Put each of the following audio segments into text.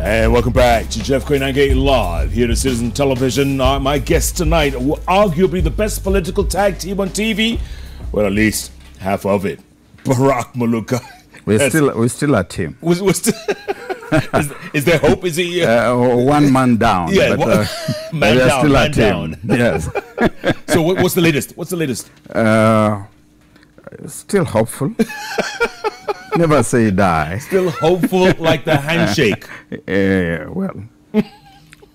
And welcome back to Jeff Koinange Live here to Citizen Television. My guest tonight, arguably the best political tag team on TV. Well, at least half of it. Barrack Muluka. We're still a team. Is there hope? Is he one man down? Yeah, but, man down. Still man a team. Down. Yes. So what's the latest? What's the latest? Still hopeful. Never say die. Still hopeful, like the handshake. Well,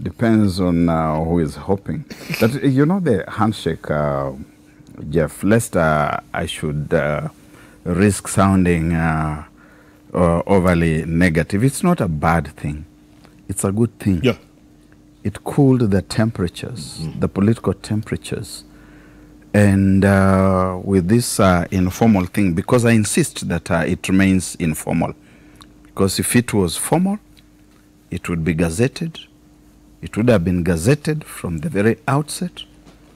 depends on who is hoping. But you know the handshake, Jeff. Lest I should risk sounding overly negative. It's not a bad thing. It's a good thing. Yeah. It cooled the temperatures, the political temperatures. And with this informal thing, because I insist that it remains informal. Because if it was formal, it would be gazetted. It would have been gazetted from the very outset.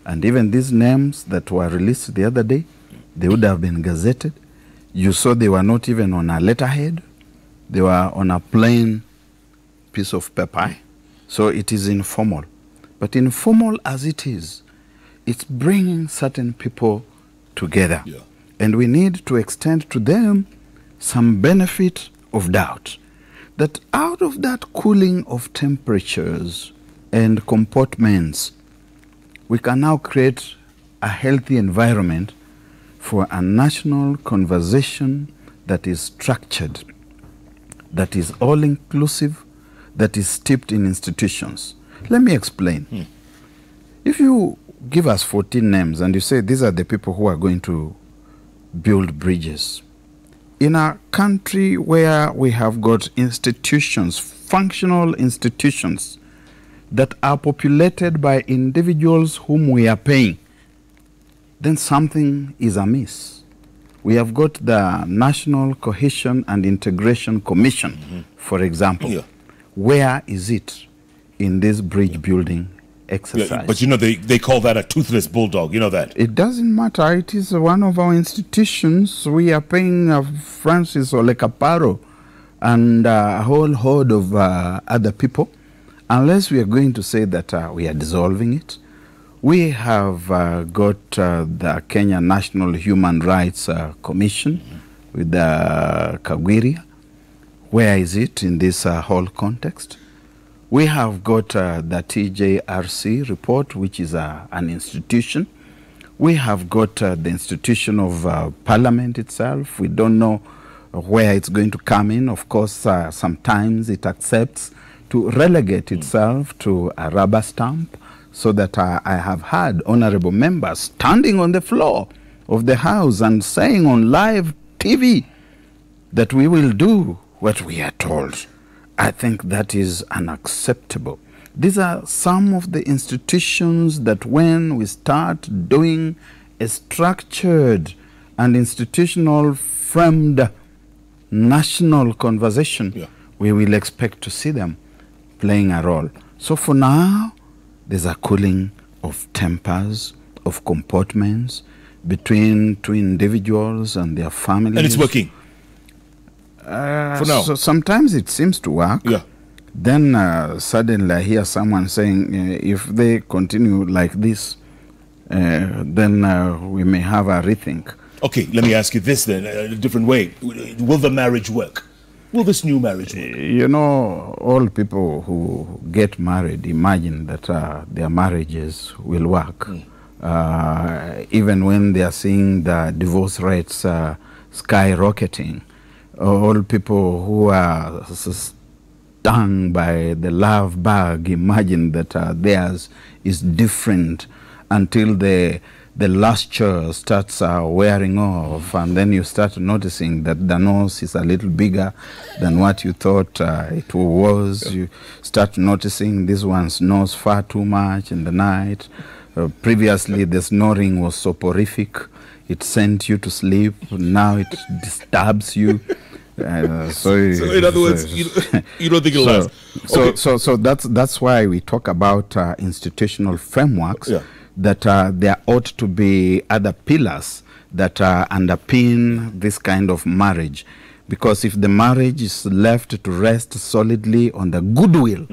And even these names that were released the other day, they would have been gazetted. You saw they were not even on a letterhead. They were on a plain piece of paper. So it is informal. But informal as it is, it's bringing certain people together. Yeah. And we need to extend to them some benefit of doubt. That out of that cooling of temperatures and comportments, we can now create a healthy environment for a national conversation that is structured, that is all-inclusive, that is steeped in institutions. Let me explain. If you give us 14 names and you say these are the people who are going to build bridges, in a country where we have got institutions, functional institutions, that are populated by individuals whom we are paying, then something is amiss. We have got the National Cohesion and Integration Commission, for example. Yeah. Where is it in this bridge building exercise? Yeah, but you know, they call that a toothless bulldog. You know that. It doesn't matter. It is one of our institutions. We are paying Francis Olekaparo and a whole horde of other people. Unless we are going to say that we are dissolving it. We have got the Kenya National Human Rights Commission with Kagwiria. Where is it in this whole context? We have got the TJRC report, which is an institution. We have got the institution of Parliament itself. We don't know where it's going to come in. Of course, sometimes it accepts to relegate itself to a rubber stamp, so that I have had honorable members standing on the floor of the House and saying on live TV that we will do what we are told. I think that is unacceptable. These are some of the institutions that when we start doing a structured and institutional framed national conversation, we will expect to see them playing a role. So for now, there's a cooling of tempers, of comportments between two individuals and their families. And it's working? For now? So sometimes it seems to work. Yeah. Then suddenly I hear someone saying, if they continue like this, then we may have a rethink. Okay, let me ask you this then, a different way. Will the marriage work? Will this new marriage work? You know, all people who get married imagine that their marriages will work. Even when they are seeing the divorce rates skyrocketing. All people who are stung by the love bug imagine that theirs is different until the lustre starts wearing off, and then you start noticing that the nose is a little bigger than what you thought it was. You start noticing this one's nose far too much in the night. Previously, the snoring was soporific. It sent you to sleep. Now it disturbs you. So in other words, you don't think it'll last. So that's why we talk about institutional frameworks. That there ought to be other pillars that underpin this kind of marriage. Because if the marriage is left to rest solidly on the goodwill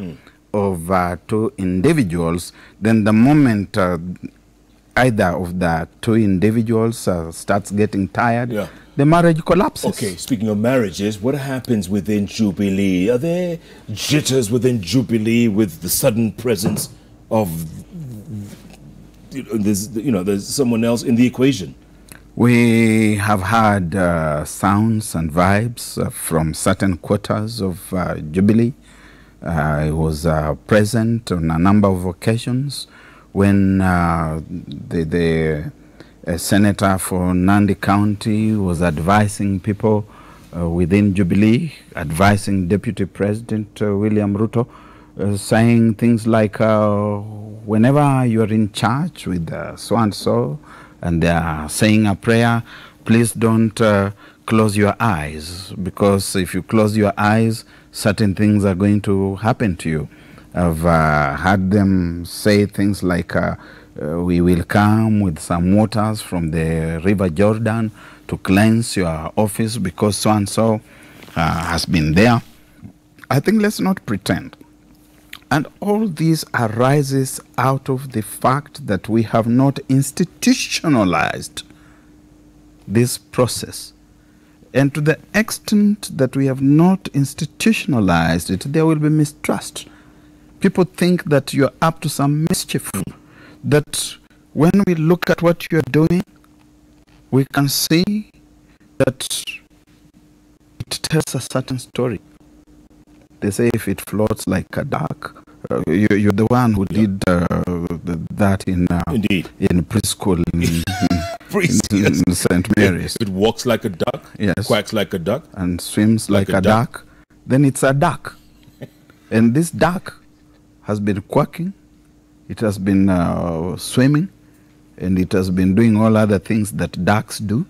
of two individuals, then the moment either of the two individuals starts getting tired, the marriage collapses. Okay, speaking of marriages, what happens within Jubilee? Are there jitters within Jubilee with the sudden presence of, there's someone else in the equation? We have had sounds and vibes from certain quarters of Jubilee. I was present on a number of occasions when the senator for Nandi County was advising people within Jubilee, advising Deputy President William Ruto, saying things like, whenever you're in church with so-and-so and they are saying a prayer, please don't close your eyes, because if you close your eyes, certain things are going to happen to you. I've heard them say things like, we will come with some waters from the River Jordan to cleanse your office because so-and-so has been there. I think let's not pretend. And all this arises out of the fact that we have not institutionalized this process. And to the extent that we have not institutionalized it, there will be mistrust. People think that you're up to some mischief. That when we look at what you're doing, we can see that it tells a certain story. They say if it floats like a duck, you're the one who did that in preschool in St. Mary's. It walks like a duck, quacks like a duck, and swims like a duck. Then it's a duck. And this duck has been quacking, it has been swimming, and it has been doing all other things that ducks do.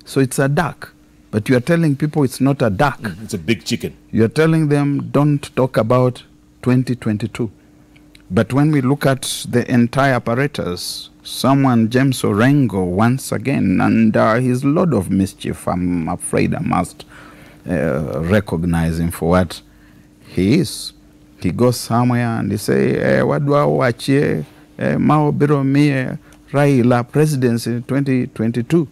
So it's a duck. But you are telling people it's not a duck. It's a big chicken. You are telling them don't talk about 2022. But when we look at the entire apparatus, someone, James Orengo, once again, and his load of mischief, I'm afraid I must recognize him for what he is. He goes somewhere and he say, what do I watch here? Mao Biro Mie Raila presidency in 2022.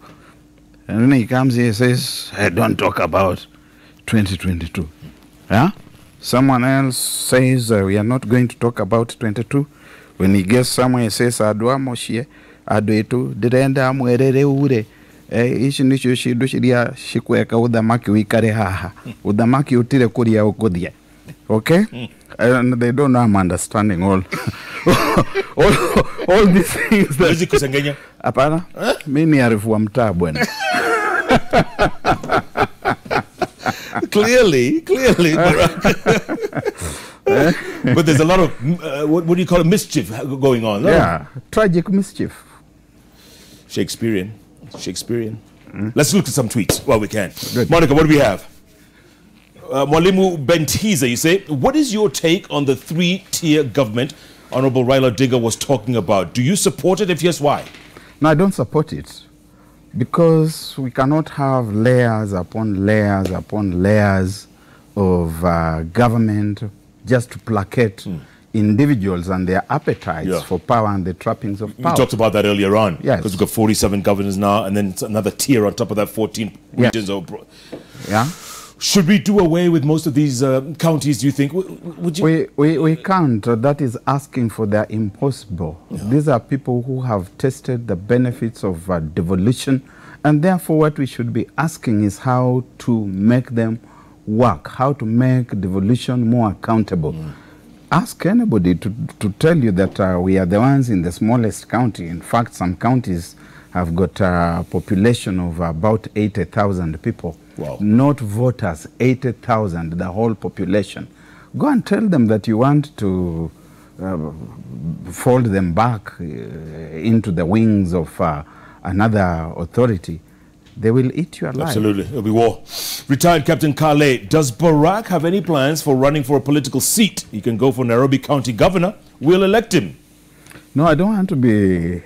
And then he comes here and says, hey, don't talk about 2022. Yeah? Someone else says, we are not going to talk about 22. When he gets somewhere, he says, Adwa Moshie, Adwetu, Direnda Mwerere Ure. Ishi nisho shidu shiria shikweka udamaki wikare haha. Udamaki utire kuria ukudia. Okay? And they don't know I'm understanding all these things. Mwezi kusengenya? Apana? Mimi arifu wa mtaa bwana. Clearly, Barrack. But there's a lot of, what do you call it, mischief going on. Yeah, tragic mischief. Shakespearean. Let's look at some tweets while we can. Good. Monica, what do we have? Mwalimu Bentiza, you say, what is your take on the three-tier government Honorable Raila Odinga was talking about? Do you support it? If yes, why? No, I don't support it. Because we cannot have layers upon layers upon layers of government just to placate individuals and their appetites for power and the trappings of power. We talked about that earlier on. Yes. Because we've got 47 governors now, and then it's another tier on top of that 14 regions. Yeah. Should we do away with most of these counties, do you think? Would you? We can't. That is asking for the impossible. Yeah. These are people who have tasted the benefits of devolution, and therefore what we should be asking is how to make them work, how to make devolution more accountable. Ask anybody to tell you that we are the ones in the smallest county. In fact, some counties have got a population of about 80,000 people. Wow. Not voters, 80,000, the whole population. Go and tell them that you want to fold them back into the wings of another authority. They will eat you alive. Absolutely. It'll be war. Retired Captain Kale, does Barrack have any plans for running for a political seat? He can go for Nairobi County Governor. We'll elect him. No, I don't want to be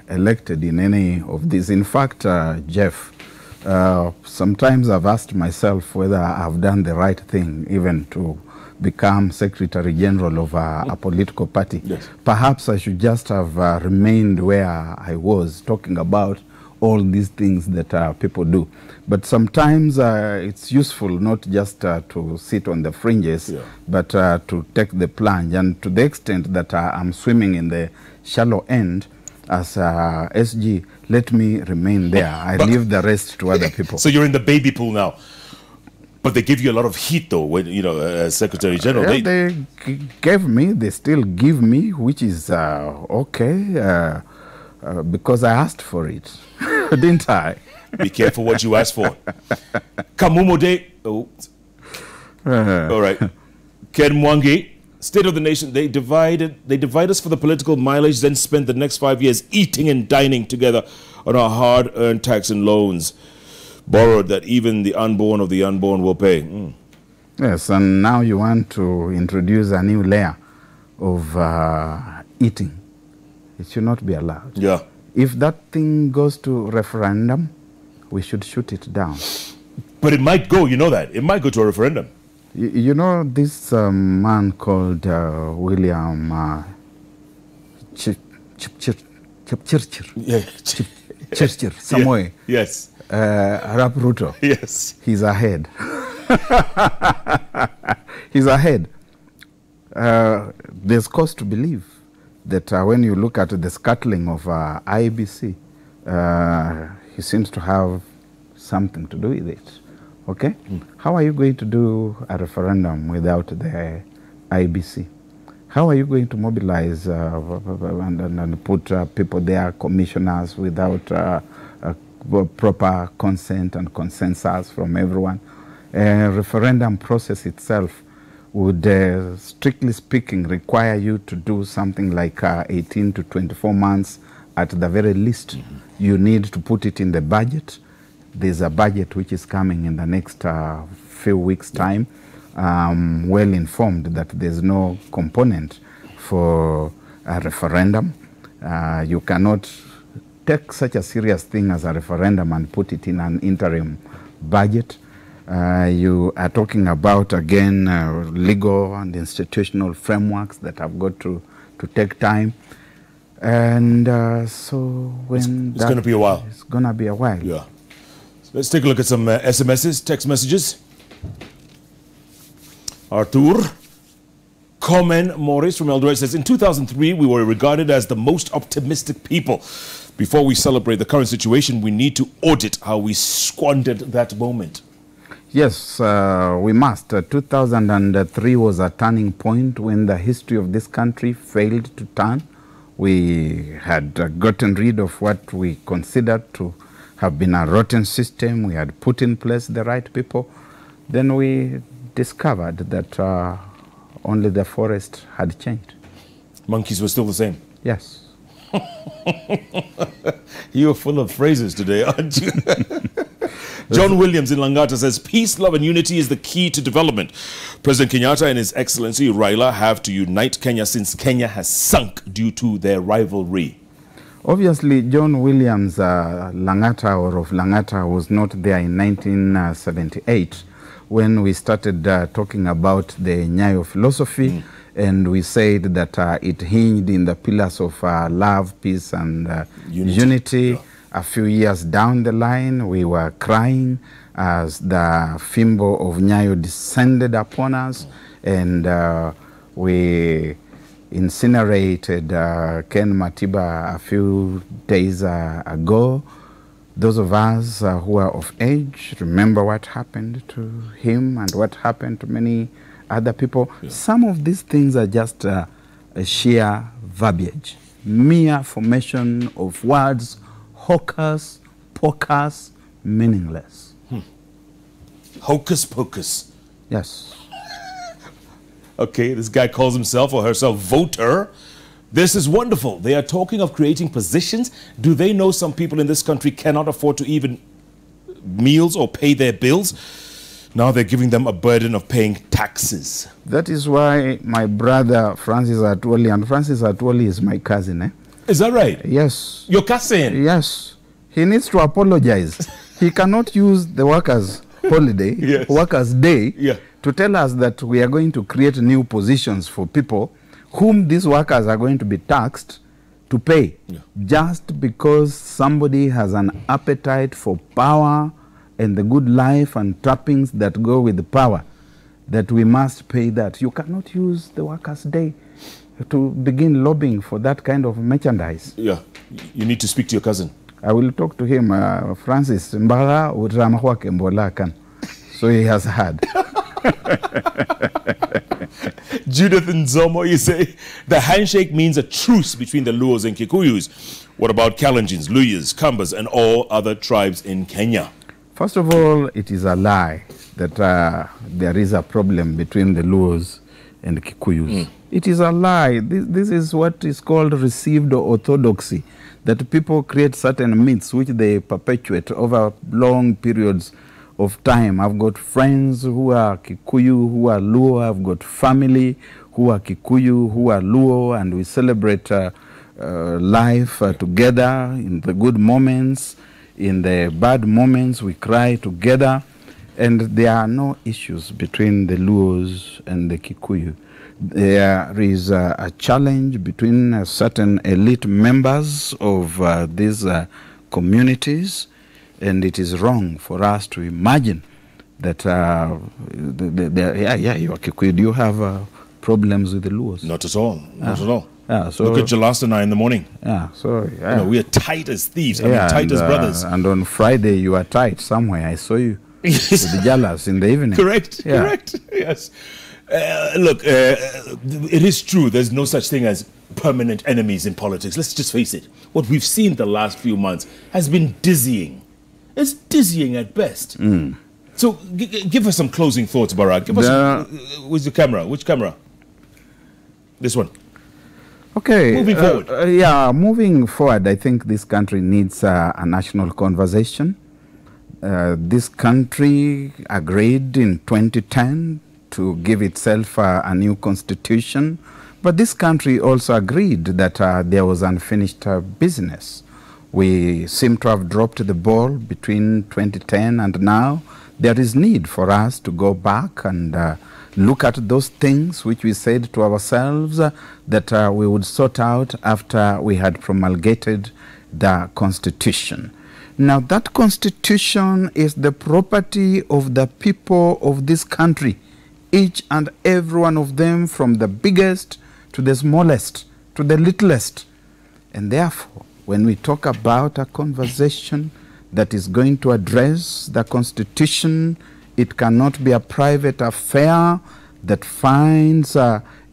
elected in any of these. In fact, Jeff, Sometimes I've asked myself whether I've done the right thing, even to become Secretary General of a political party. Yes. Perhaps I should just have remained where I was, talking about all these things that people do. But sometimes it's useful not just to sit on the fringes, but to take the plunge. And to the extent that I'm swimming in the shallow end, as SG, let me remain there. I leave the rest to other people. So you're in the baby pool now. But they give you a lot of heat, though, when, you know, as Secretary General. They gave me, they still give me, which is okay, because I asked for it, didn't I? Be careful what you ask for. Kamumo Day. Oh. All right. Ken Mwangi, State of the Nation. They divide us for the political mileage, then spend the next 5 years eating and dining together on our hard-earned tax and loans, borrowed that even the unborn of the unborn will pay. Yes, and now you want to introduce a new layer of eating. It should not be allowed. Yeah. If that thing goes to referendum, we should shoot it down. But it might go, you know that. It might go to a referendum. You know this man called William Churchill, somewhere. Yes. Arap Ruto. Yes. He's ahead. He's ahead. There's cause to believe that when you look at the scuttling of IBC, he seems to have something to do with it. Okay? How are you going to do a referendum without the IBC? How are you going to mobilize and put people there, commissioners, without proper consent and consensus from everyone? A referendum process itself would, strictly speaking, require you to do something like 18 to 24 months at the very least. You need to put it in the budget. There's a budget which is coming in the next few weeks' time. Well informed that there's no component for a referendum. You cannot take such a serious thing as a referendum and put it in an interim budget. You are talking about, again, legal and institutional frameworks that have got to take time. And so when it's going to be a while. It's going to be a while. Yeah. So let's take a look at some SMSs, text messages. Arthur Komen Morris from Eldoret says, in 2003, we were regarded as the most optimistic people. Before we celebrate the current situation, we need to audit how we squandered that moment. Yes, we must. 2003 was a turning point when the history of this country failed to turn. We had gotten rid of what we considered to have been a rotten system. We had put in place the right people. Then we discovered that only the forest had changed. Monkeys were still the same. Yes. You're full of phrases today, aren't you? John Williams in Langata says, peace, love and unity is the key to development. President Kenyatta and His Excellency Raila have to unite Kenya since Kenya has sunk due to their rivalry. Obviously, John Williams Langata or of Langata was not there in 1978 when we started talking about the Nyayo philosophy. And we said that it hinged in the pillars of love, peace, and unity. Yeah. A few years down the line, we were crying as the fimbo of Nyayo descended upon us, and we incinerated Ken Matiba a few days ago. Those of us who are of age remember what happened to him and what happened to many other people. Yeah. Some of these things are just a sheer verbiage, mere formation of words, hocus pocus, meaningless. Hocus pocus. Yes. Okay, this guy calls himself or herself voter. This is wonderful. They are talking of creating positions. Do they know some people in this country cannot afford to even meals or pay their bills? Now they're giving them a burden of paying taxes. That is why my brother Francis Atwoli, and Francis Atwoli is my cousin. Is that right? Yes. Your cousin? Yes. He needs to apologize. He cannot use the workers' holiday, Yes. workers' day, Yeah. to tell us that we are going to create new positions for people whom these workers are going to be taxed to pay, just because somebody has an appetite for power and the good life and trappings that go with the power, that we must pay that. You cannot use the workers' day to begin lobbying for that kind of merchandise. Yeah. You need to speak to your cousin. I will talk to him, Francis Mbara Udramahuake Mbolakan. So he has heard. Judith Nzomo, you say the handshake means a truce between the Luos and Kikuyus. What about Kalenjins, Luyas, Kambas, and all other tribes in Kenya? First of all, it is a lie that there is a problem between the Luos and Kikuyus. It is a lie. This is what is called received orthodoxy, that people create certain myths which they perpetuate over long periods of time. I've got friends who are Kikuyu, who are Luo. I've got family who are Kikuyu, who are Luo, and we celebrate life together in the good moments. In the bad moments, we cry together. And there are no issues between the Luos and the Kikuyu. There is a challenge between certain elite members of these communities, and it is wrong for us to imagine that, you are Kikuyu. Do you have problems with the Luos? Not at all. Not at all. Yeah, so, look at Jalasta and I in the morning. Yeah, so You know, we are tight as thieves. I mean, tight as brothers. And on Friday, you are tight somewhere. I saw you with the Jalas in the evening. Correct. Yes. Look, it is true. There's no such thing as permanent enemies in politics. Let's just face it. What we've seen the last few months has been dizzying. It's dizzying at best. So give us some closing thoughts, Barrack. Give us where's the camera? Which camera? This one. Okay. Moving forward. Moving forward, I think this country needs a national conversation. This country agreed in 2010 to give itself a new constitution, but this country also agreed that there was unfinished business. We seem to have dropped the ball between 2010 and now. There is need for us to go back and look at those things which we said to ourselves that we would sort out after we had promulgated the Constitution. Now, that Constitution is the property of the people of this country, each and every one of them, from the biggest to the smallest to the littlest. And therefore, when we talk about a conversation that is going to address the Constitution, it cannot be a private affair that finds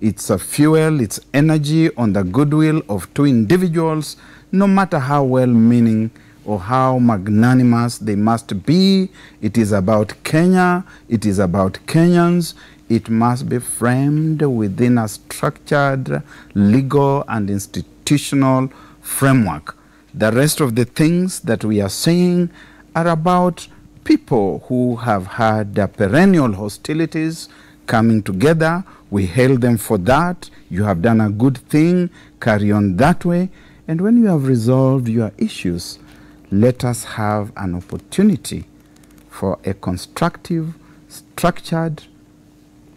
its fuel, its energy on the goodwill of two individuals, no matter how well-meaning or how magnanimous they must be. It is about Kenya. It is about Kenyans. It must be framed within a structured, legal, and institutional framework. The rest of the things that we are saying are about people who have had perennial hostilities coming together. We hail them for that. You have done a good thing. Carry on that way. And when you have resolved your issues, let us have an opportunity for a constructive, structured,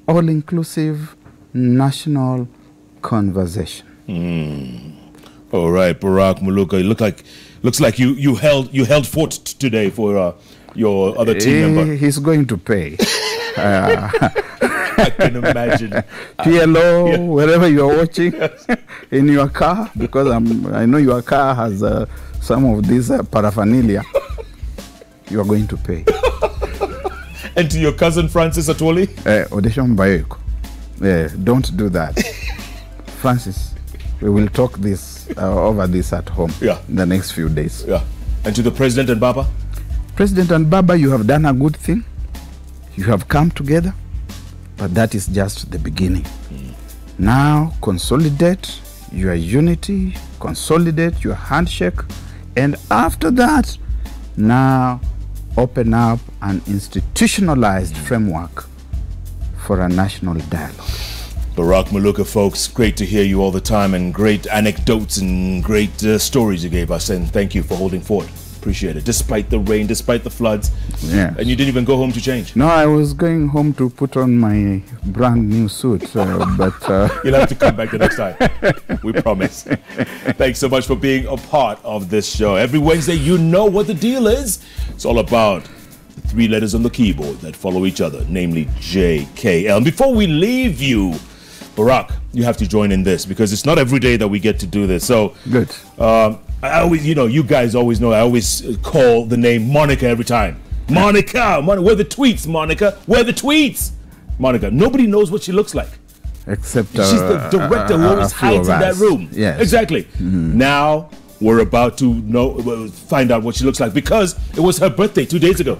all-inclusive national conversation. All right, Barrack Muluka. Looks like you held fort today for your other team member. He's going to pay. I can imagine. PLO, wherever you are watching, in your car, because I know your car has some of these paraphernalia. You are going to pay. And to your cousin Francis Atwoli? Odesham Bayeko. Don't do that. Francis, we will talk this over this at home in the next few days. Yeah. And to the President and Baba? President and Baba, you have done a good thing. You have come together, but that is just the beginning. Now, consolidate your unity, consolidate your handshake, and after that, now open up an institutionalized framework for a national dialogue. Barrack Muluka, folks, great to hear you all the time, and great anecdotes and great stories you gave us, and thank you for holding forth. Appreciate it. Despite the rain, despite the floods. Yeah. And you didn't even go home to change. No, I was going home to put on my brand new suit, but... You'll have to come back the next time. We promise. Thanks so much for being a part of this show. Every Wednesday, you know what the deal is. It's all about the 3 letters on the keyboard that follow each other, namely JKL. And before we leave you, Barrack, you have to join in this because it's not every day that we get to do this. So, Good. I always, you guys always know, I always call the name Monica every time. Monica, where are the tweets, Monica? Where are the tweets? Monica, nobody knows what she looks like. Except She's the director who always hides in that room. Yes. Exactly. Now we're about to find out what she looks like because it was her birthday 2 days ago.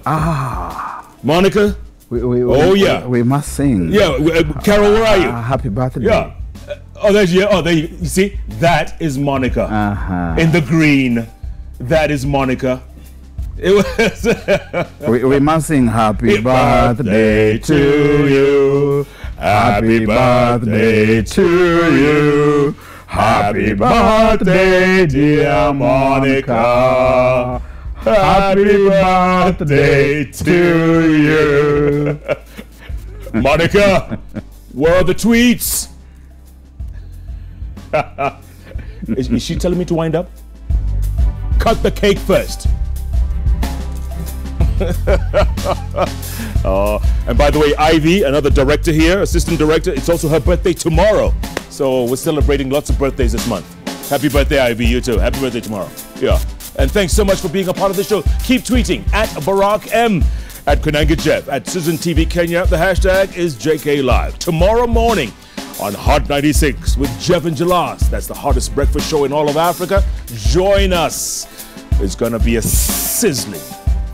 Monica? We must sing. Yeah, Carol, where are you? Happy birthday. Yeah. There you see? That is Monica. In the green. That is Monica. It was we must sing happy birthday to you. Happy birthday to you. Happy birthday, dear Monica. Happy birthday to you. Monica, where are the tweets? Is she telling me to wind up? Cut the cake first. And by the way, Ivy, another director here, assistant director, it's also her birthday tomorrow. So we're celebrating lots of birthdays this month. Happy birthday, Ivy, you too. Happy birthday tomorrow. Yeah. And thanks so much for being a part of the show. Keep tweeting at Barrack M, at Koinange Jeff, at Citizen TV Kenya. The hashtag is JK Live. Tomorrow morning on Hot 96 with Jeff and Jalas. That's the hottest breakfast show in all of Africa. Join us. It's going to be a sizzling,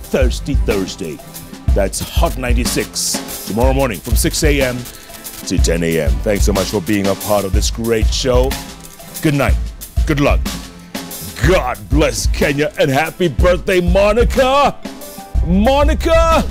thirsty Thursday. That's Hot 96 tomorrow morning from 6 a.m. to 10 a.m. Thanks so much for being a part of this great show. Good night. Good luck. God bless Kenya and happy birthday, Monica. Monica.